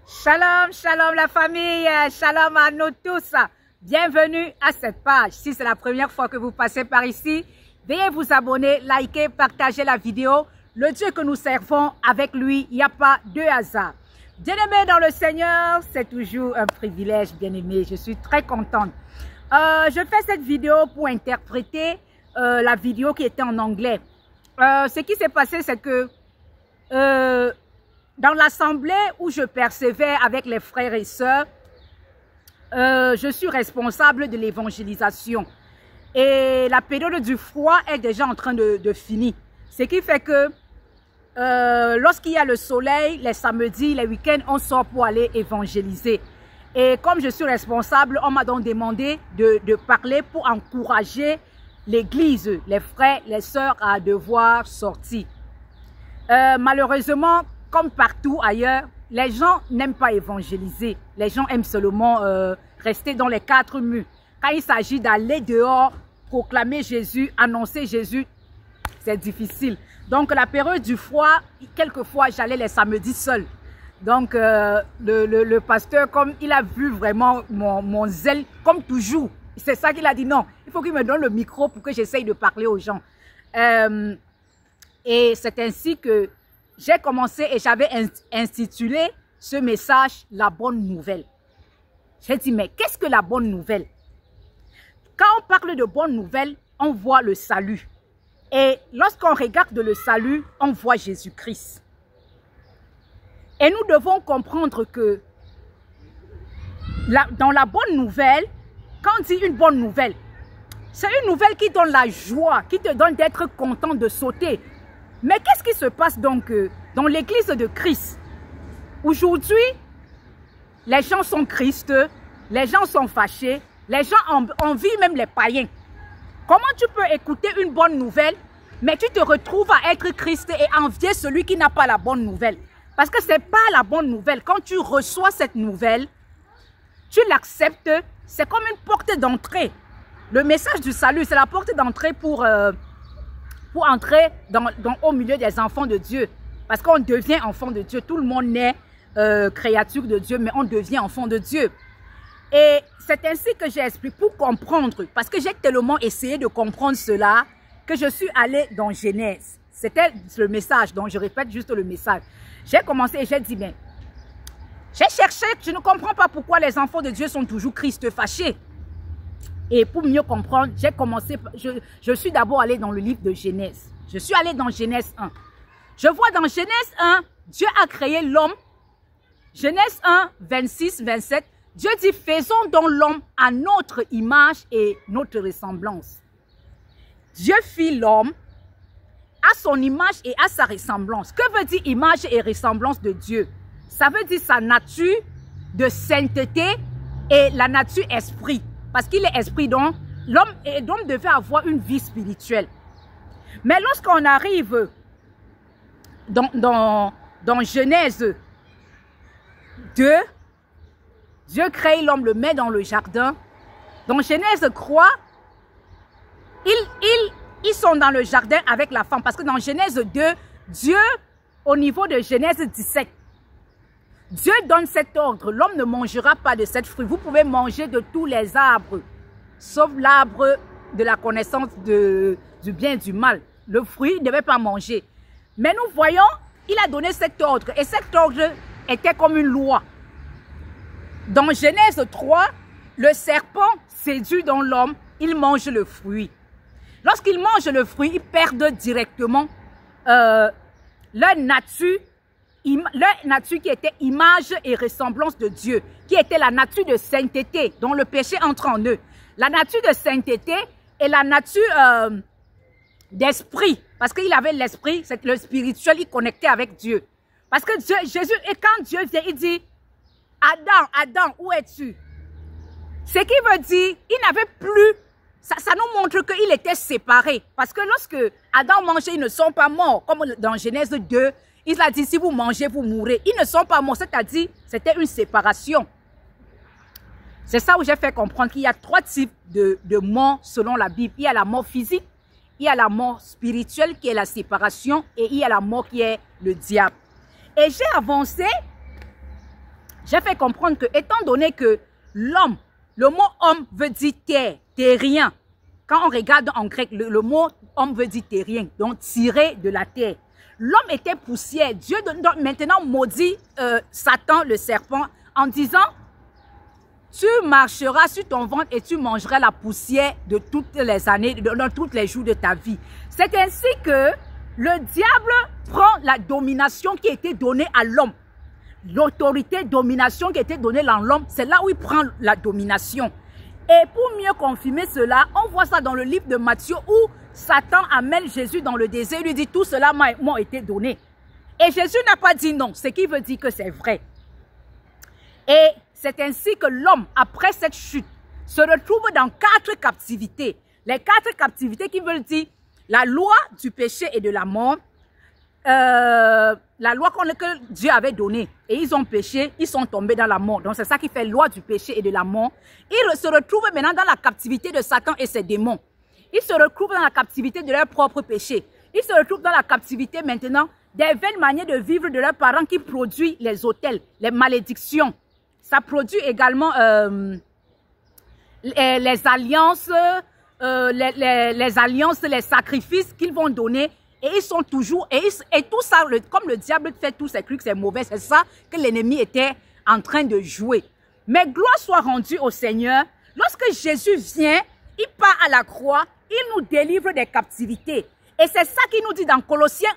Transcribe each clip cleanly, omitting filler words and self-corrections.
Shalom, shalom la famille, shalom à nous tous. Bienvenue à cette page. Si c'est la première fois que vous passez par ici, veuillez vous abonner, liker, partager la vidéo. Le Dieu que nous servons, avec lui, il n'y a pas de hasard. Bien-aimé dans le Seigneur, c'est toujours un privilège, bien-aimé. Je suis très contente. Je fais cette vidéo pour interpréter la vidéo qui était en anglais. Ce qui s'est passé, c'est que dans l'assemblée où je persévère avec les frères et sœurs, je suis responsable de l'évangélisation. Et la période du froid est déjà en train de finir. Ce qui fait que lorsqu'il y a le soleil, les samedis, les week-ends, on sort pour aller évangéliser. Et comme je suis responsable, on m'a donc demandé de parler pour encourager l'église, les frères, les sœurs à devoir sortir. Malheureusement, comme partout ailleurs, les gens n'aiment pas évangéliser. Les gens aiment seulement rester dans les quatre murs. Quand il s'agit d'aller dehors, proclamer Jésus, annoncer Jésus, c'est difficile. Donc la période du froid, quelquefois j'allais les samedis seul. Donc le pasteur, comme il a vu vraiment mon zèle, comme toujours, c'est ça qu'il a dit, non, il faut qu'il me donne le micro pour que j'essaye de parler aux gens. Et c'est ainsi que j'ai commencé et j'avais intitulé ce message « La bonne nouvelle ». J'ai dit, mais qu'est-ce que la bonne nouvelle? Quand on parle de bonne nouvelle, on voit le salut. Et lorsqu'on regarde le salut, on voit Jésus-Christ. Et nous devons comprendre que dans la bonne nouvelle, quand on dit une bonne nouvelle, c'est une nouvelle qui donne la joie, qui te donne d'être content de sauter. Mais qu'est-ce qui se passe donc dans l'église de Christ? Aujourd'hui, les gens sont Christ, les gens sont fâchés, les gens envient même les païens. Comment tu peux écouter une bonne nouvelle, mais tu te retrouves à être Christ et envier celui qui n'a pas la bonne nouvelle? Parce que ce n'est pas la bonne nouvelle. Quand tu reçois cette nouvelle, tu l'acceptes, c'est comme une porte d'entrée. Le message du salut, c'est la porte d'entrée pour entrer au milieu des enfants de Dieu. Parce qu'on devient enfant de Dieu. Tout le monde naît créature de Dieu, mais on devient enfant de Dieu. Et c'est ainsi que j'ai expliqué pour comprendre. Parce que j'ai tellement essayé de comprendre cela que je suis allée dans Genèse. C'était le message, donc je répète juste le message. J'ai commencé et j'ai dit, mais j'ai cherché, je ne comprends pas pourquoi les enfants de Dieu sont toujours Christ fâchés. Et pour mieux comprendre, j'ai commencé, je suis d'abord allée dans le livre de Genèse. Je suis allée dans Genèse 1. Je vois dans Genèse 1, Dieu a créé l'homme. Genèse 1, 26, 27, Dieu dit, faisons donc l'homme à notre image et notre ressemblance. Dieu fit l'homme à son image et à sa ressemblance. Que veut dire image et ressemblance de Dieu? Ça veut dire sa nature de sainteté et la nature esprit. Parce qu'il est esprit, donc l'homme devait avoir une vie spirituelle. Mais lorsqu'on arrive dans Genèse 2, Dieu crée l'homme, le met dans le jardin. Dans Genèse 3, ils sont dans le jardin avec la femme. Parce que dans Genèse 2, Dieu, au niveau de Genèse 17, Dieu donne cet ordre. L'homme ne mangera pas de cette fruit. Vous pouvez manger de tous les arbres, sauf l'arbre de la connaissance du bien et du mal. Le fruit, il ne devait pas manger. Mais nous voyons, il a donné cet ordre. Et cet ordre était comme une loi. Dans Genèse 3, le serpent séduit dans l'homme, il mange le fruit. Lorsqu'ils mangent le fruit, ils perdent directement leur nature qui était image et ressemblance de Dieu, qui était la nature de sainteté, dont le péché entre en eux. La nature de sainteté et la nature d'esprit, parce qu'il avait l'esprit, c'est le spirituel, il connectait avec Dieu. Parce que Jésus, et quand Dieu vient, il dit, Adam, Adam, où es-tu? Ce qui veut dire, il n'avait plus, ça nous montre qu'il était séparé. Parce que lorsque Adam mangeait, ils ne sont pas morts, comme dans Genèse 2, il a dit, si vous mangez, vous mourrez. Ils ne sont pas morts, c'est-à-dire, c'était une séparation. C'est ça où j'ai fait comprendre qu'il y a trois types de morts selon la Bible. Il y a la mort physique, il y a la mort spirituelle qui est la séparation et il y a la mort qui est le diable. Et j'ai avancé j'ai fait comprendre que, étant donné que l'homme, le mot homme veut dire terre, terrien. Quand on regarde en grec, le mot homme veut dire terrien, donc tiré de la terre. L'homme était poussière. Dieu maintenant maudit Satan, le serpent, en disant, tu marcheras sur ton ventre et tu mangeras la poussière de toutes les années, dans tous les jours de ta vie. C'est ainsi que le diable prend la domination qui a été donnée à l'homme. L'autorité, domination qui a été donnée à l'homme, c'est là où il prend la domination. Et pour mieux confirmer cela, on voit ça dans le livre de Matthieu où Satan amène Jésus dans le désert, il lui dit tout cela m'a été donné. Et Jésus n'a pas dit non, ce qui veut dire que c'est vrai. Et c'est ainsi que l'homme, après cette chute, se retrouve dans 4 captivités. Les 4 captivités qui veulent dire la loi du péché et de la mort, la loi que Dieu avait donnée, et ils ont péché, ils sont tombés dans la mort. Donc c'est ça qui fait loi du péché et de la mort. Ils se retrouvent maintenant dans la captivité de Satan et ses démons. Ils se retrouvent dans la captivité de leur propre péché. Ils se retrouvent dans la captivité maintenant des vaines manières de vivre de leurs parents qui produisent les autels, les malédictions. Ça produit également les alliances, les sacrifices qu'ils vont donner. Et ils sont toujours, et tout ça, comme le diable fait tous ces trucs, c'est mauvais, c'est ça que l'ennemi était en train de jouer. Mais gloire soit rendue au Seigneur. Lorsque Jésus vient, il part à la croix, il nous délivre des captivités. Et c'est ça qu'il nous dit dans Colossiens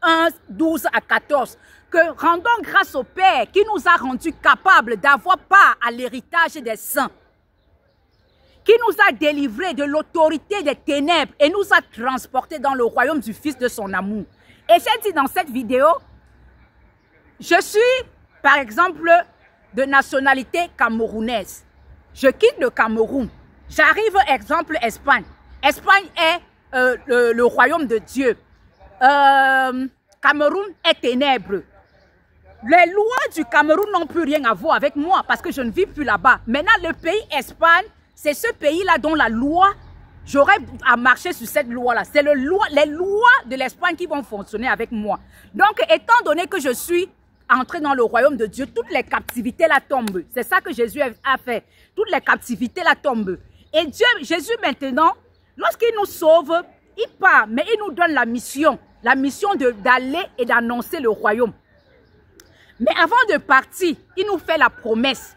1, 12 à 14, que rendons grâce au Père qui nous a rendus capables d'avoir part à l'héritage des saints, qui nous a délivrés de l'autorité des ténèbres et nous a transportés dans le royaume du Fils de son amour. Et j'ai dit dans cette vidéo, je suis, par exemple, de nationalité camerounaise. Je quitte le Cameroun. J'arrive, exemple, Espagne. Espagne est le royaume de Dieu. Cameroun est ténèbres. Les lois du Cameroun n'ont plus rien à voir avec moi parce que je ne vis plus là-bas. Maintenant, le pays Espagne, c'est ce pays-là dont la loi, j'aurais à marcher sur cette loi-là. C'est les lois de l'Espagne qui vont fonctionner avec moi. Donc, étant donné que je suis entré dans le royaume de Dieu, toutes les captivités là tombent. C'est ça que Jésus a fait. Toutes les captivités là tombent. Et Jésus maintenant, lorsqu'il nous sauve, il part, mais il nous donne la mission d'aller et d'annoncer le royaume. Mais avant de partir, il nous fait la promesse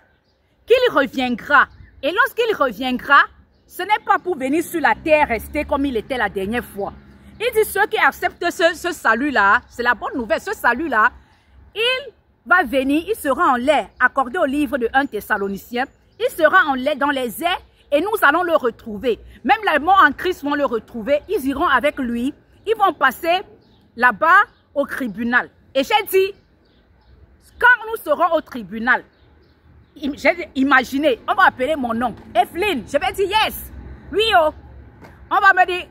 qu'il reviendra. Et lorsqu'il reviendra, ce n'est pas pour venir sur la terre rester comme il était la dernière fois. Il dit ceux qui acceptent ce salut-là, c'est la bonne nouvelle, ce salut-là, il va venir, il sera en l'air, accordé au livre de 1 Thessaloniciens, il sera en l'air dans les airs et nous allons le retrouver. Même les morts en Christ vont le retrouver, ils iront avec lui, ils vont passer là-bas au tribunal. Et j'ai dit, quand nous serons au tribunal, j'ai imaginé, on va appeler mon nom, Evelyne, je vais dire yes, oui oh. On va me dire,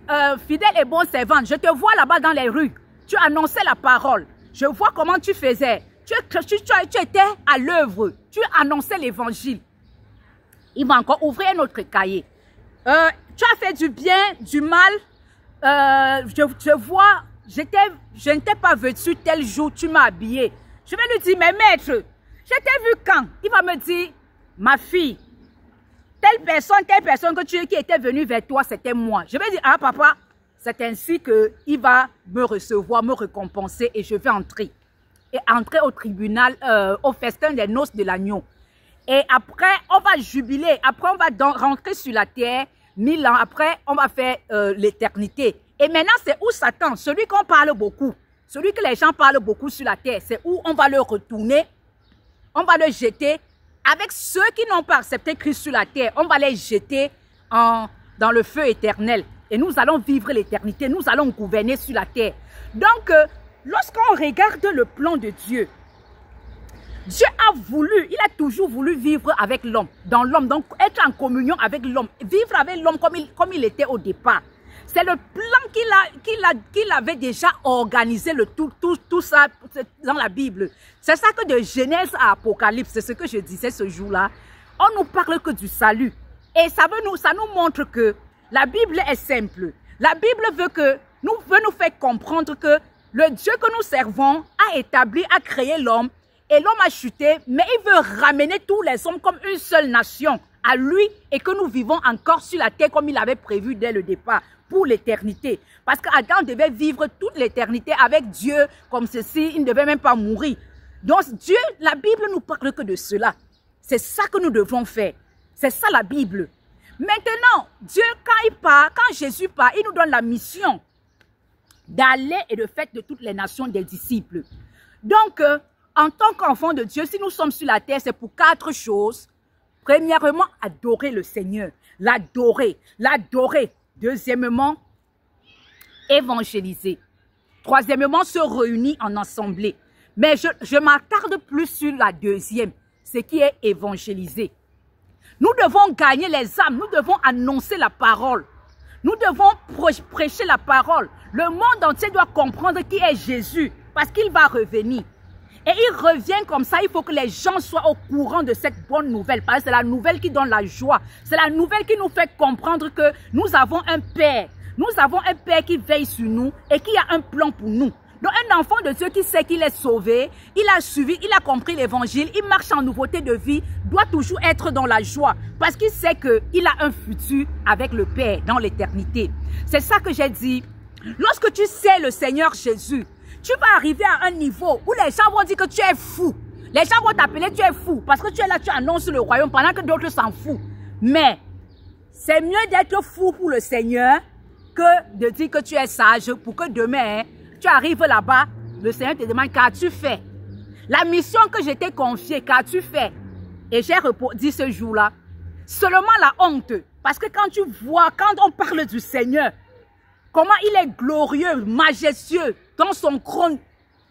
fidèle et bon servante, je te vois là-bas dans les rues, tu annonçais la parole, je vois comment tu faisais, tu étais à l'œuvre, tu annonçais l'évangile. Il va encore ouvrir un autre cahier. Tu as fait du bien, du mal, je vois, je n'étais pas vêtue tel jour, tu m'as habillé. Je vais lui dire, mais maître, je t'ai vu quand? Il va me dire, ma fille, telle personne qui était venue vers toi, c'était moi. Je vais dire, ah papa, c'est ainsi qu'il va me recevoir, me récompenser et je vais entrer. Et entrer au tribunal, au festin des noces de l'agneau. Et après, on va jubiler. Après, on va rentrer sur la terre. 1000 ans après, on va faire l'éternité. Et maintenant, c'est où Satan, celui qu'on parle beaucoup, celui que les gens parlent beaucoup sur la terre, c'est où on va le retourner. On va le jeter avec ceux qui n'ont pas accepté Christ sur la terre. On va les jeter dans le feu éternel. Et nous allons vivre l'éternité. Nous allons gouverner sur la terre. Donc, lorsqu'on regarde le plan de Dieu, Dieu a voulu, il a toujours voulu vivre avec l'homme, dans l'homme. Donc, être en communion avec l'homme. Vivre avec l'homme comme il était au départ. C'est le plan qu'il avait déjà organisé, tout ça dans la Bible. C'est ça que de Genèse à Apocalypse, c'est ce que je disais ce jour-là. On nous parle que du salut. Et ça nous montre que la Bible est simple. La Bible veut nous faire comprendre que le Dieu que nous servons a établi, a créé l'homme. Et l'homme a chuté, mais il veut ramener tous les hommes comme une seule nation à lui et que nous vivons encore sur la terre comme il avait prévu dès le départ pour l'éternité. Parce qu'Adam devait vivre toute l'éternité avec Dieu comme ceci, il ne devait même pas mourir. Donc Dieu, la Bible nous parle que de cela. C'est ça que nous devons faire. C'est ça la Bible. Maintenant, Dieu, quand Jésus part, il nous donne la mission d'aller et de faire de toutes les nations des disciples. Donc, en tant qu'enfant de Dieu, si nous sommes sur la terre, c'est pour 4 choses. Premièrement, adorer le Seigneur. L'adorer. L'adorer. Deuxièmement, évangéliser. Troisièmement, se réunir en assemblée. Mais je m'attarde plus sur la deuxième, ce qui est évangéliser. Nous devons gagner les âmes. Nous devons annoncer la parole. Nous devons prêcher la parole. Le monde entier doit comprendre qui est Jésus parce qu'il va revenir. Et il revient comme ça, il faut que les gens soient au courant de cette bonne nouvelle. Parce que c'est la nouvelle qui donne la joie. C'est la nouvelle qui nous fait comprendre que nous avons un Père. Nous avons un Père qui veille sur nous et qui a un plan pour nous. Donc un enfant de Dieu qui sait qu'il est sauvé, il a suivi, il a compris l'évangile, il marche en nouveauté de vie, doit toujours être dans la joie. Parce qu'il sait qu'il a un futur avec le Père dans l'éternité. C'est ça que j'ai dit. Lorsque tu sais le Seigneur Jésus, tu vas arriver à un niveau où les gens vont dire que tu es fou. Les gens vont t'appeler tu es fou parce que tu es là, tu annonces le royaume pendant que d'autres s'en foutent. Mais c'est mieux d'être fou pour le Seigneur que de dire que tu es sage pour que demain, tu arrives là-bas, le Seigneur te demande qu'as-tu fait? La mission que je t'ai confiée, qu'as-tu fait? Et j'ai dit ce jour-là, seulement la honte. Parce que quand tu vois, quand on parle du Seigneur, comment il est glorieux, majestueux dans son trône,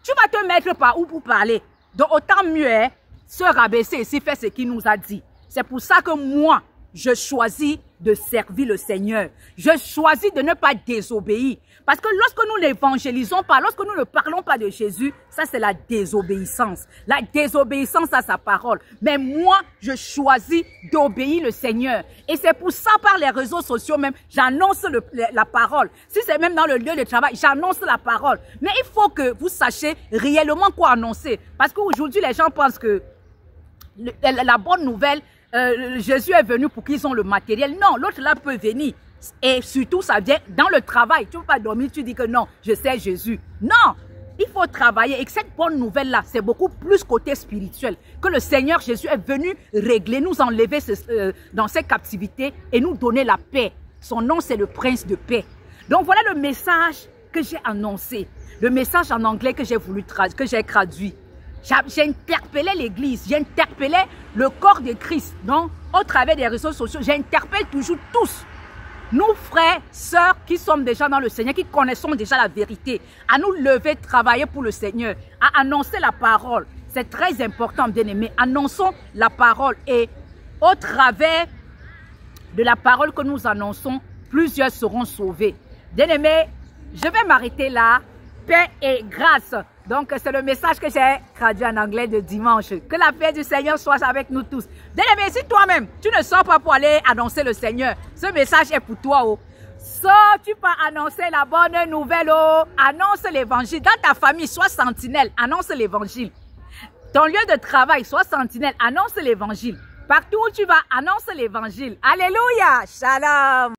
tu vas te mettre par où pour parler. Donc autant mieux se rabaisser ici, faire ce qu'il nous a dit. C'est pour ça que moi, je choisis de servir le Seigneur. Je choisis de ne pas désobéir. Parce que lorsque nous n'évangélisons pas, lorsque nous ne parlons pas de Jésus, ça c'est la désobéissance. La désobéissance à sa parole. Mais moi, je choisis d'obéir le Seigneur. Et c'est pour ça, par les réseaux sociaux même, j'annonce la parole. Si c'est même dans le lieu de travail, j'annonce la parole. Mais il faut que vous sachiez réellement quoi annoncer. Parce qu'aujourd'hui, les gens pensent que la bonne nouvelle, Jésus est venu pour qu'ils ont le matériel. Non, l'autre là peut venir. Et surtout, ça vient dans le travail. Tu ne peux pas dormir, tu dis que non, je sais Jésus. Non, il faut travailler. Et que cette bonne nouvelle-là, c'est beaucoup plus côté spirituel. Que le Seigneur Jésus est venu régler, nous enlever dans cette captivité et nous donner la paix. Son nom, c'est le Prince de paix. Donc voilà le message que j'ai annoncé. Le message en anglais que j'ai voulu que j'ai traduit. J'ai interpellé l'Église, j'ai interpellé le corps de Christ. Donc, au travers des réseaux sociaux, j'interpelle toujours tous. Nous, frères, sœurs, qui sommes déjà dans le Seigneur, qui connaissons déjà la vérité, à nous lever, travailler pour le Seigneur, à annoncer la parole. C'est très important, bien-aimés. Annonçons la parole et au travers de la parole que nous annonçons, plusieurs seront sauvés. Bien-aimés, je vais m'arrêter là. Paix et grâce. Donc, c'est le message que j'ai traduit en anglais de dimanche. Que la paix du Seigneur soit avec nous tous. Bien-aimé, si toi-même, tu ne sors pas pour aller annoncer le Seigneur, ce message est pour toi. Oh. Sors, tu peux annoncer la bonne nouvelle. Oh. Annonce l'évangile. Dans ta famille, sois sentinelle. Annonce l'évangile. Ton lieu de travail, sois sentinelle. Annonce l'évangile. Partout où tu vas, annonce l'évangile. Alléluia. Shalom.